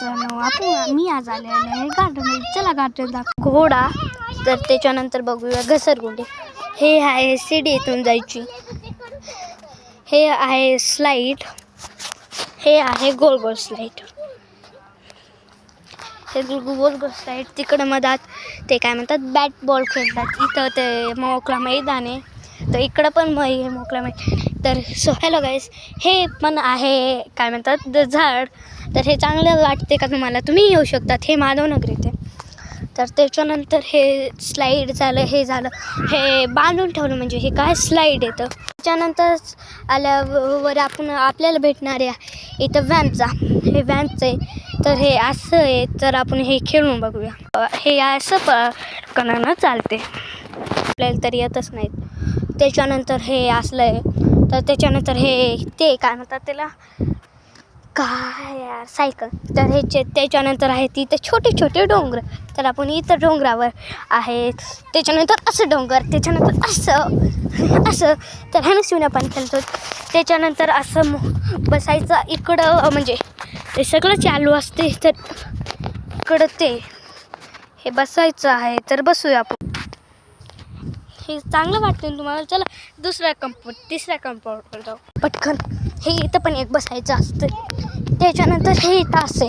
मित्रांनो, मी आज आलेले आहे गार्डनमध्ये. चला गार्डन दाखव. घोडा, तर त्याच्यानंतर बघूया घसरगुंडी. हे आहे सीडी इथून जायची. हे आहे स्लाईड. हे आहे गोल गोल स्लाईड. हे गोल गोल स्लाईड. तिकडं मधात ते काय म्हणतात बॅट बॉल खेळतात. इथं ते मोकळा मैदान आहे. तर इकडं पण मोकळा मैदान. तर सो हॅलो गाईस, हे पण आहे काय म्हणतात झाड. तर हे चांगलं वाटते का तुम्हाला? तुम्ही येऊ शकतात. हे माधवनगर इथे. तर त्याच्यानंतर हे स्लाईड झालं. हे झालं, हे बांधून ठेवलं म्हणजे हे काय स्लाईड येतं. त्याच्यानंतर आल्यावर आपल्याला भेटणार आहे इथं व्हॅनचा. हे व्हॅनचं आहे. तर हे असं आहे. तर आपण हे खेळून बघूया. हे असं पकडणं चालते. आपल्याला तर येतच नाहीत. त्याच्यानंतर हे असलं आहे. तर त्याच्यानंतर हे ते काय म्हणतात त्याला, काय यार, सायकल. तर हे त्याच्यानंतर आहे तिथे छोटे छोटे डोंगर. तर आपण इथं डोंगरावर आहेत. त्याच्यानंतर असं डोंगर. त्याच्यानंतर असं तर ह्यानं शिवण्या पण खेळतो. त्याच्यानंतर असं बसायचं इकडं, म्हणजे ते सगळं चालू असते. तर इकडं ते हे बसायचं आहे. तर बसूया आपण. हे चांगलं वाटतं तुम्हाला? चला तिसऱ्या कंपाऊंडवर जाऊ पटकन. हे इथं पण एक बसायचं असतं. त्याच्यानंतर हे इथं असं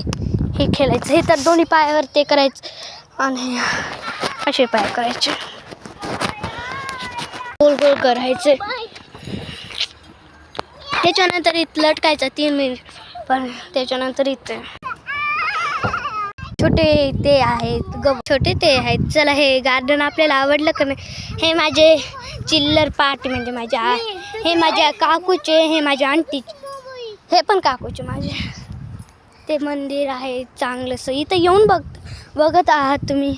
हे खेळायचं. हे तर दोन्ही पायावर ते करायचं आणि असे पाय करायचे, गोल गोल करायचे. त्याच्यानंतर इथं लटकायचं 3 मिनिट. पण त्याच्यानंतर इथं छोटे ते आहेत, छोटे ते आहेत. चला, हे गार्डन आपल्याला आवडलं का नाही? हे माझे चिल्लर पार्टी म्हणजे हे माझ्या काकूचे, हे माझ्या आंटीचे, हे पण काकूचे माझे. ते मंदिर आहे चांगलंसं. इथं येऊन बघत आहात तुम्ही.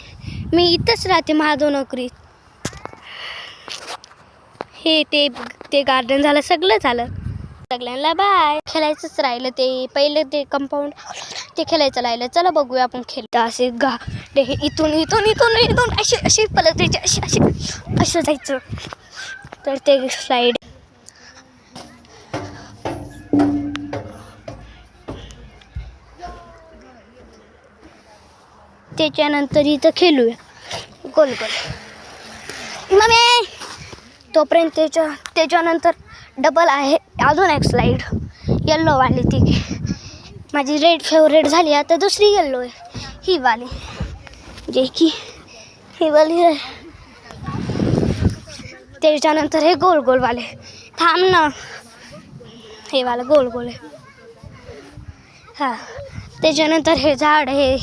मी इथंच राहते माधवनगरीत. हे ते गार्डन झालं, सगळं झालं. सगळ्यांना बाय. खेळायचंच राहिलं ते पहिलं ते कंपाऊंड ते खेळायचं राहिलं. चला बघूया आपण खेळतो. असे हे इथून असे पलट द्यायचे, असं जायचं. तर ते स्लाईड. त्याच्यानंतर इथं खेळूया गोल गोल. मग तोपर्यंत त्याच्यानंतर डबल आहे अजून एक स्लाईड येल्लोवाली. ती माझी रेड फेवरेट झाली. आता दुसरी येल्लो आहे ही वाली, जे की ही वाली आहे. त्याच्यानंतर हे गोल गोलवाले. थांब ना, हे वाला गोल गोल आहे. हां, त्याच्यानंतर हे झाड हे